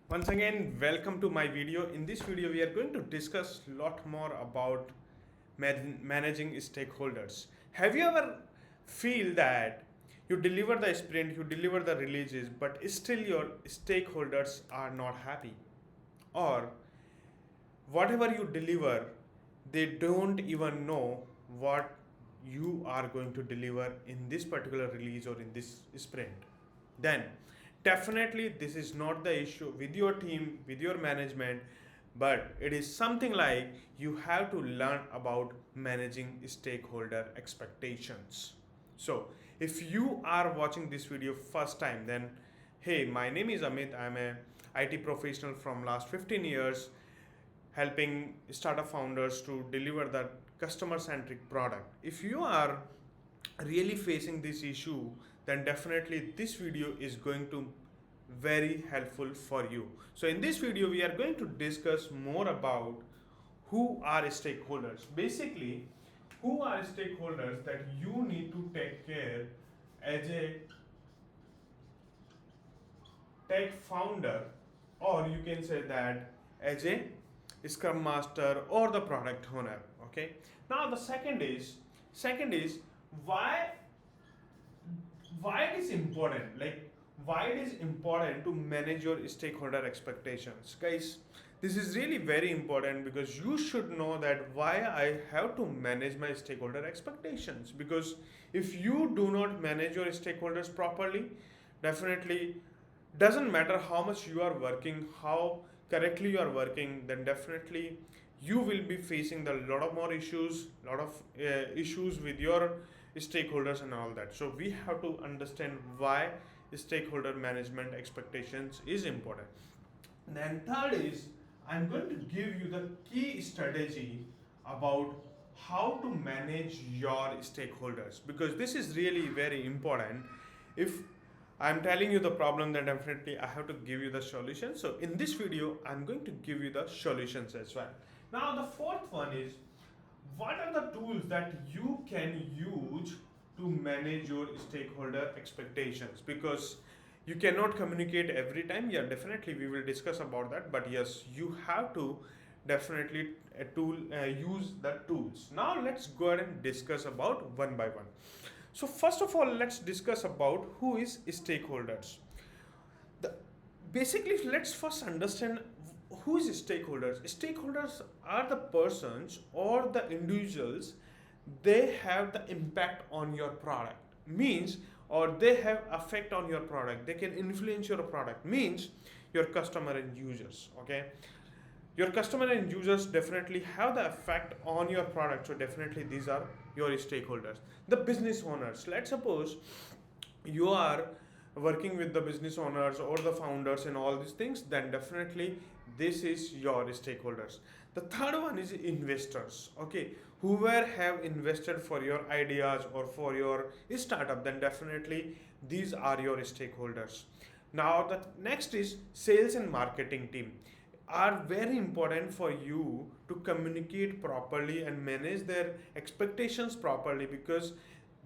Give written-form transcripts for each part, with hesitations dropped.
Once again, welcome to my video. In this video, we are going to discuss a lot more about managing stakeholders. Have you ever feel that you deliver the sprint, you deliver the releases, but still your stakeholders are not happy? Or whatever you deliver, they don't even know what you are going to deliver in this particular release or in this sprint? Then definitely this is not the issue with your team, with your management, but it is something like you have to learn about managing stakeholder expectations. So if you are watching this video first time, then hey, my name is Amit. I'm a IT professional from last 15 years, helping startup founders to deliver that customer centric product. If you are really facing this issue, then definitely this video is going to very helpful for you. So in this video we are going to discuss more about who are stakeholders. Basically, who are stakeholders that you need to take care as a tech founder, or you can say that as a scrum master or the product owner. Okay, now the second is why why it is important, like why it is important to manage your stakeholder expectations. Guys, this is really very important because you should know that why I have to manage my stakeholder expectations. Because if you do not manage your stakeholders properly, definitely doesn't matter how much you are working, how correctly you are working, then definitely you will be facing a lot of more issues, lot of issues with your stakeholders and all that. So we have to understand why stakeholder management expectations is important. Then third is I'm going to give you the key strategy about how to manage your stakeholders, because this is really very important. If I'm telling you the problem, then definitely I have to give you the solution. So in this video I'm going to give you the solutions as well. Now the fourth one is, what are the tools that you can use to manage your stakeholder expectations? Because you cannot communicate every time. Yeah, definitely we will discuss about that, but yes, you have to definitely use the tools. Now let's go ahead and discuss about one by one. So first of all, let's discuss about who is stakeholders. The, basically, let's first understand who is stakeholders. Stakeholders are the persons or the individuals, they have the impact on your product, means, or they have effect on your product, they can influence your product, means your customer and users. Okay, your customer and users definitely have the effect on your product. So definitely these are your stakeholders. The business owners, let's suppose you are working with the business owners or the founders and all these things, then definitely this is your stakeholders. The third one is investors. Okay, whoever have invested for your ideas or for your startup, then definitely these are your stakeholders. Now the next is sales and marketing team, are very important for you to communicate properly and manage their expectations properly, because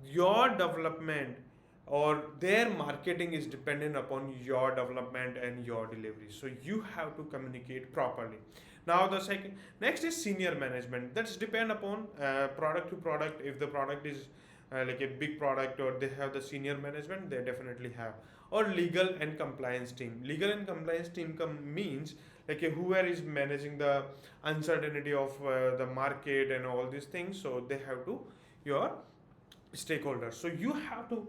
your development or their marketing is dependent upon your development and your delivery. So you have to communicate properly. Now the second next is senior management. That's depend upon product to product. If the product is like a big product, or they have the senior management, they definitely have. Or legal and compliance team. Legal and compliance team means like whoever is managing the uncertainty of the market and all these things. So they have to your stakeholders. So you have to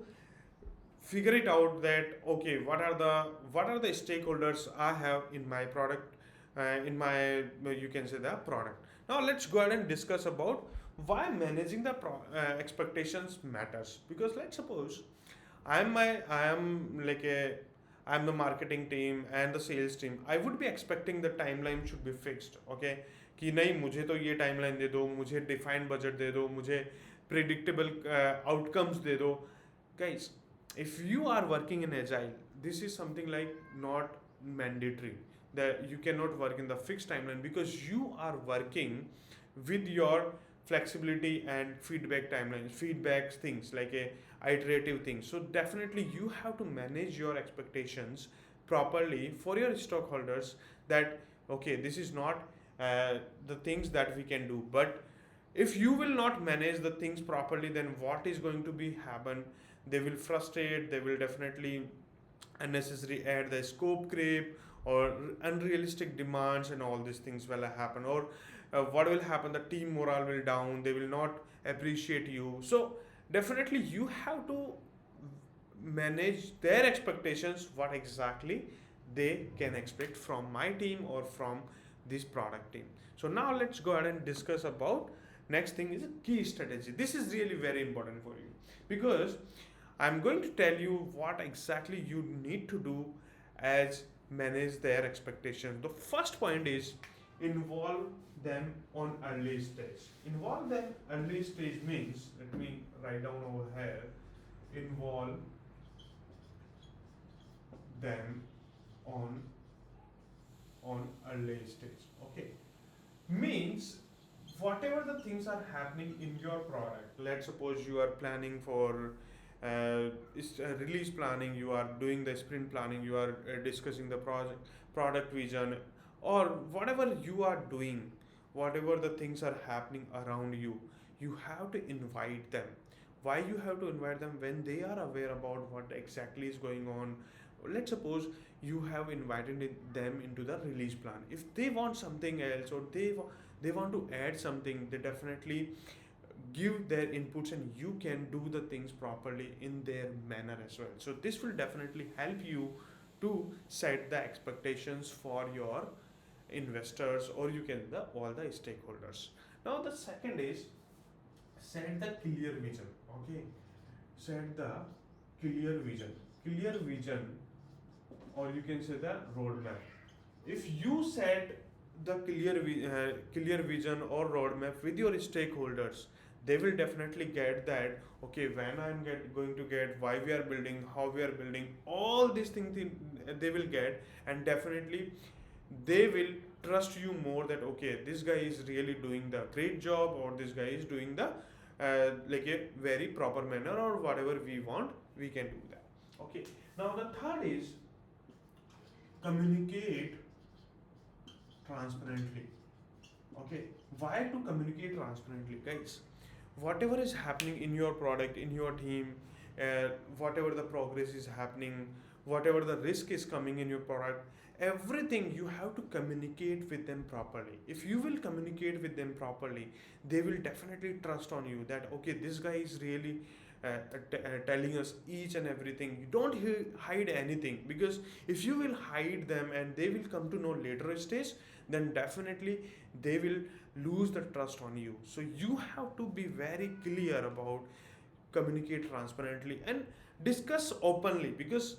figure it out that okay, what are the stakeholders I have in my product, in my you can say the product. Now let's go ahead and discuss about why managing the expectations matters. Because let's suppose I'm the marketing team and the sales team. I would be expecting the timeline should be fixed. Okay, कि नहीं, मुझे तो ये timeline दे दो, मुझे defined budget दे दो, मुझे predictable outcomes दे दो. Guys, if you are working in agile, this is something like not mandatory that you cannot work in the fixed timeline, because you are working with your flexibility and feedback timelines, feedback things like a iterative thing. So definitely you have to manage your expectations properly for your stockholders that okay, this is not the things that we can do. But if you will not manage the things properly, then what is going to be happen? They will frustrate, they will definitely unnecessary add the scope creep or unrealistic demands, and all these things will happen. Or what will happen, the team morale will down, they will not appreciate you. So definitely you have to manage their expectations, what exactly they can expect from my team or from this product team. So now let's go ahead and discuss about next thing is a key strategy. This is really very important for you because I'm going to tell you what exactly you need to do as manage their expectations. The first point is involve them on early stage. Involve them early stage means, let me write down over here, involve them on early stage. Okay, means whatever the things are happening in your product, let's suppose you are planning for release planning, you are doing the sprint planning, you are discussing the product vision, or whatever you are doing, whatever the things are happening around you, you have to invite them. Why you have to invite them? When they are aware about what exactly is going on. Let's suppose you have invited them into the release plan. If they want something else, or they want to add something, they definitely give their inputs, and you can do the things properly in their manner as well. So this will definitely help you to set the expectations for your investors, or you can the all the stakeholders. Now the second is set the clear vision. Okay, set the clear vision. Clear vision, or you can say the roadmap. If you set the clear vision or roadmap with your stakeholders, they will definitely get that okay, when I'm going to get, why we are building, how we are building, all these things they will get. And definitely they will trust you more that okay, this guy is really doing the great job, or this guy is doing the like a very proper manner, or whatever we want, we can do that. Okay, now the third is communicate transparently. Okay, why to communicate transparently, guys? Whatever is happening in your product, in your team, whatever the progress is happening, whatever the risk is coming in your product, everything you have to communicate with them properly. If you will communicate with them properly, they will definitely trust on you that okay, this guy is really telling us each and everything. You don't hide anything, because if you will hide them and they will come to know later stage, then definitely they will lose the trust on you. So you have to be very clear about communicate transparently and discuss openly. Because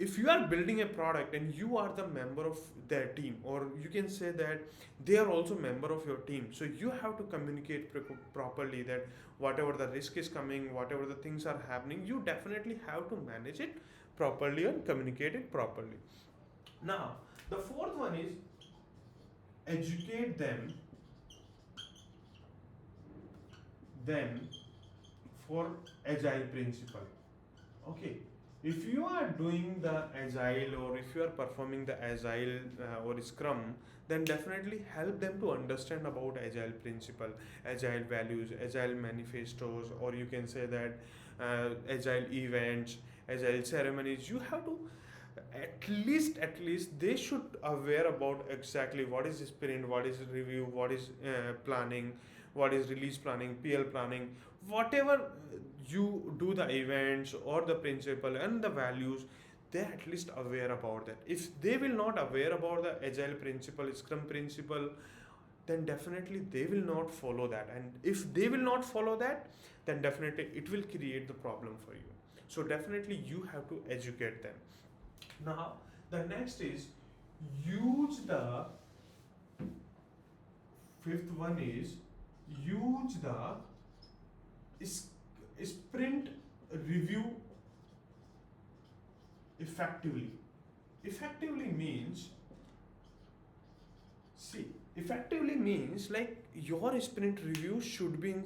if you are building a product and you are the member of their team, or you can say that they are also member of your team, so you have to communicate properly that whatever the risk is coming, whatever the things are happening, you definitely have to manage it properly and communicate it properly. Now the fourth one is educate them for agile principle. Okay, if you are doing the agile, or if you are performing the agile or scrum, then definitely help them to understand about agile principle, agile values, agile manifestos, or you can say that agile events, agile ceremonies. You have to at least they should aware about exactly what is sprint, what is review, what is planning, what is release planning, PL planning, whatever you do the events or the principle and the values, they at least aware about that. If they will not aware about the agile principle, scrum principle, then definitely they will not follow that. And if they will not follow that, then definitely it will create the problem for you. So definitely you have to educate them. Now the next is use the fifth one is use the sprint review effectively. Effectively means, see, effectively means like your sprint review should be in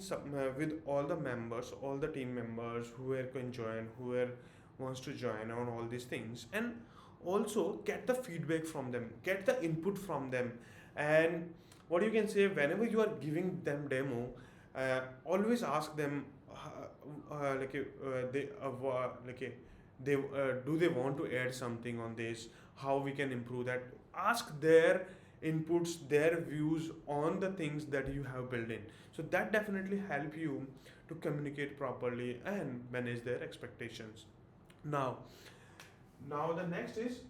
with all the members, all the team members who are can join, who are wants to join on all these things. And also get the feedback from them, get the input from them. And what you can say, whenever you are giving them demo, always ask them, they they do they want to add something on this, how we can improve that. Ask their inputs, their views on the things that you have built in. So that definitely help you to communicate properly and manage their expectations. Now, the next is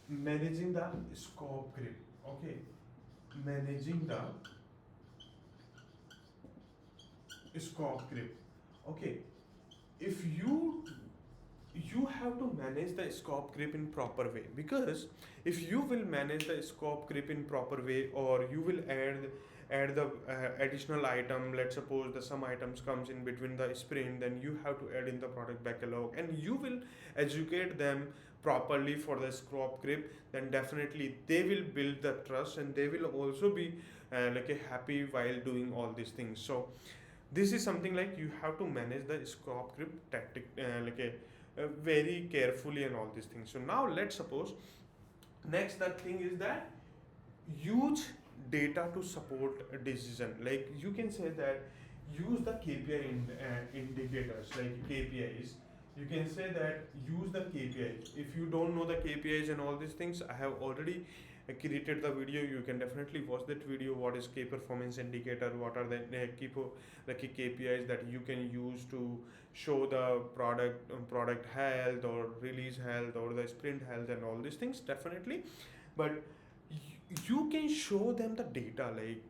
managing the scope creep. Okay, managing the scope creep. Okay, if you have to manage the scope creep in proper way, because if you will manage the scope creep in proper way, or you will add the additional item, let's suppose the some items comes in between the sprint, then you have to add in the product backlog, and you will educate them properly for the scope creep, then definitely they will build the trust, and they will also be happy while doing all these things. So this is something like you have to manage the scope creep tactic very carefully and all these things. So now let's suppose next the thing is that use data to support a decision. Like you can say that use the KPI indicators like KPIs. You can say that use the KPIs. If you don't know the KPIs and all these things, I have already created the video. You can definitely watch that video. What is key performance indicator? What are the key KPIs that you can use to show the product health or release health or the sprint health and all these things, definitely. But you can show them the data, like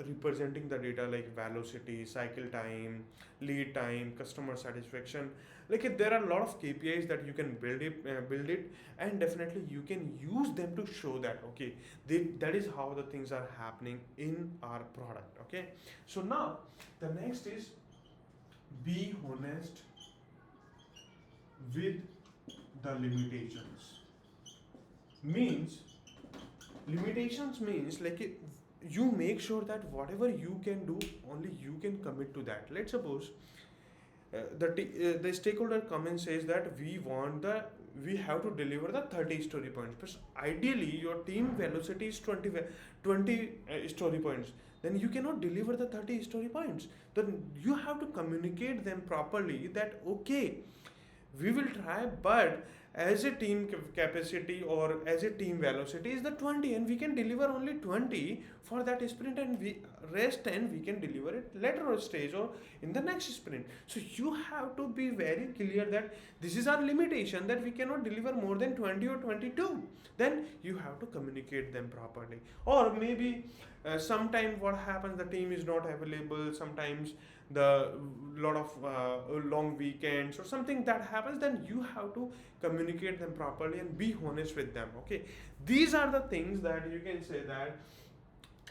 representing the data like velocity, cycle time, lead time, customer satisfaction. There are a lot of KPIs that you can build it, and definitely you can use them to show that okay, that is how the things are happening in our product. Okay, so now the next is be honest with the limitations. Means limitations means you make sure that whatever you can do, only you can commit to that. Let's suppose the stakeholder come and says that we have to deliver the 30 story points, but ideally your team velocity is 20 story points, then you cannot deliver the 30 story points. Then you have to communicate them properly that okay, we will try, but as a team capacity or as a team velocity is the 20, and we can deliver only 20 for that sprint, and we rest 10 we can deliver it later stage or in the next sprint. So you have to be very clear that this is our limitation, that we cannot deliver more than 20 or 22. Then you have to communicate them properly. Or maybe sometime what happens, the team is not available, sometimes the lot of long weekends or something that happens, then you have to communicate them properly and be honest with them. Okay, these are the things that you can say that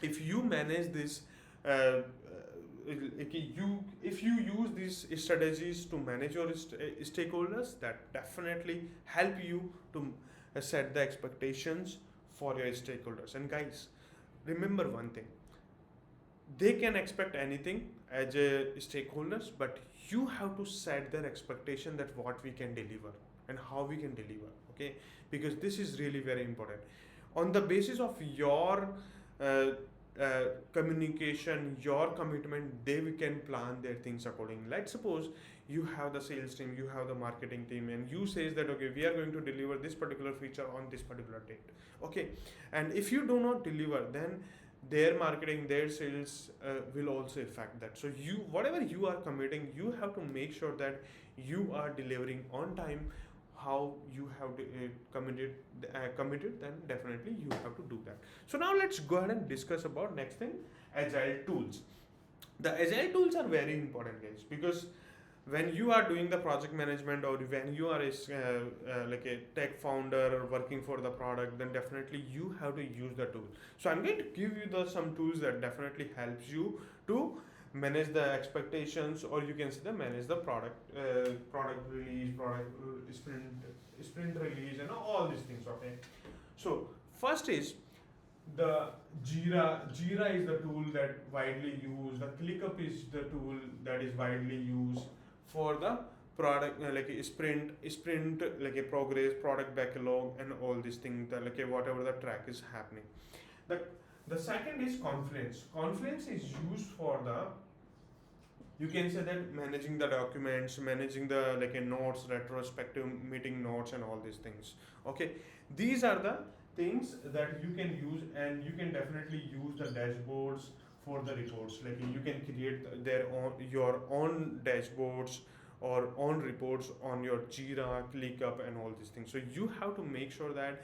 if you manage this if you use these strategies to manage your stakeholders, that definitely help you to set the expectations for your stakeholders. And guys, remember one thing, they can expect anything as a stakeholders, but you have to set their expectation that what we can deliver and how we can deliver. Okay, because this is really very important. On the basis of your communication, your commitment, they can plan their things accordingly. Let's suppose you have the sales team, you have the marketing team, and you says that okay, we are going to deliver this particular feature on this particular date. Okay, and if you do not deliver, then their marketing, their sales will also affect that. So you, whatever you are committing, you have to make sure that you are delivering on time how you have committed, then definitely you have to do that. So now let's go ahead and discuss about next thing, agile tools. The agile tools are very important, guys, because when you are doing the project management, or when you are a tech founder working for the product, then definitely you have to use the tool. So I'm going to give you some tools that definitely helps you to manage the expectations, or you can say the manage the product release, product sprint release, and all these things. Okay, so first is the Jira is the tool that widely used. The ClickUp is the tool that is widely used for the product like a sprint like a progress, product backlog, and all these things like a whatever the track is happening. the the second is confluence. Confluence is used for the, you can say that, managing the documents, managing the like a notes, retrospective meeting notes, and all these things. Okay, these are the things that you can use, and you can definitely use the dashboards for the reports. Like you can create their own, your own dashboards or own reports on your Jira, ClickUp, and all these things. So you have to make sure that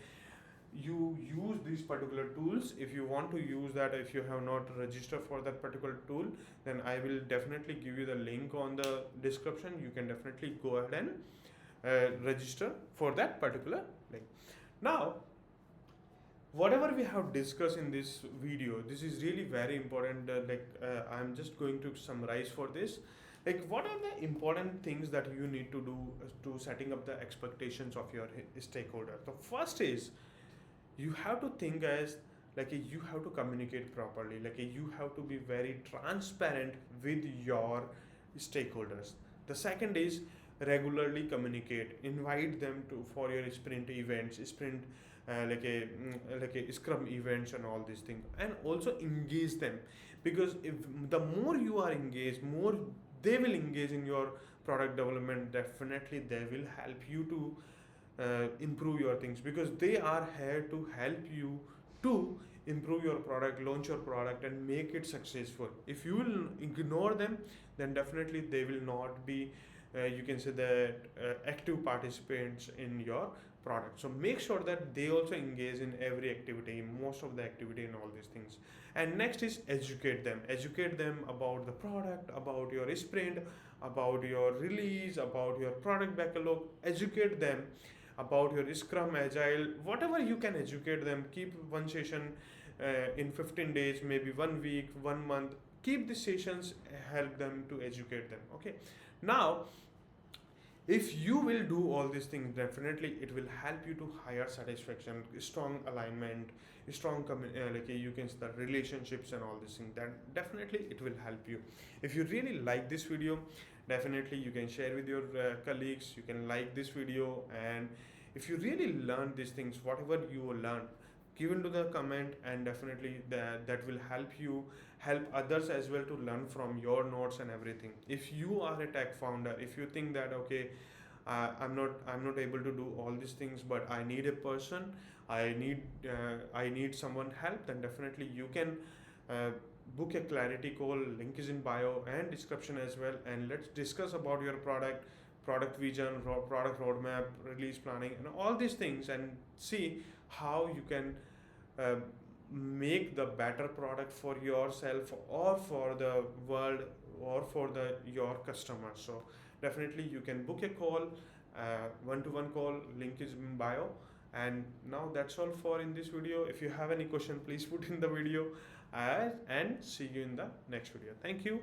you use these particular tools. If you want to use that, if you have not registered for that particular tool, then I will definitely give you the link on the description. You can definitely go ahead and register for that particular link. Now, whatever we have discussed in this video, this is really very important. I'm just going to summarize for this. Like, what are the important things that you need to do to setting up the expectations of your stakeholder? The first is, you have to think as you have to communicate properly. You have to be very transparent with your stakeholders. The second is, regularly communicate, invite them to for your sprint events, sprint like a scrum events, and all these things, and also engage them. Because if the more you are engaged, more they will engage in your product development. Definitely they will help you to improve your things, because they are here to help you to improve your product, launch your product, and make it successful. If you will ignore them, then definitely they will not be you can say that active participants in your product. So make sure that they also engage in every activity, most of the activity, and all these things. And next is educate them about the product, about your sprint, about your release, about your product backlog. Educate them about your Scrum, Agile, whatever you can educate them. Keep one session in 15 days, maybe 1 week, 1 month. Keep the sessions, help them to educate them. Okay. Now, if you will do all these things, definitely it will help you to higher satisfaction, strong alignment, strong you can say the relationships, and all these things. That definitely it will help you. If you really like this video, definitely you can share with your colleagues. You can like this video, and if you really learn these things, whatever you learn, give into the comment, and definitely that will help you, help others as well to learn from your notes and everything. If you are a tech founder, if you think that, okay, I'm not able to do all these things, but I need a person, I need someone help, then definitely you can book a clarity call. Link is in bio and description as well, and let's discuss about your product vision, product roadmap, release planning, and all these things, and see how you can uh, make the better product for yourself, or for the world, or for the your customers. So definitely you can book a call, one-to-one call. Link is in bio. And now that's all for in this video. If you have any question, please put in the video, and see you in the next video. Thank you.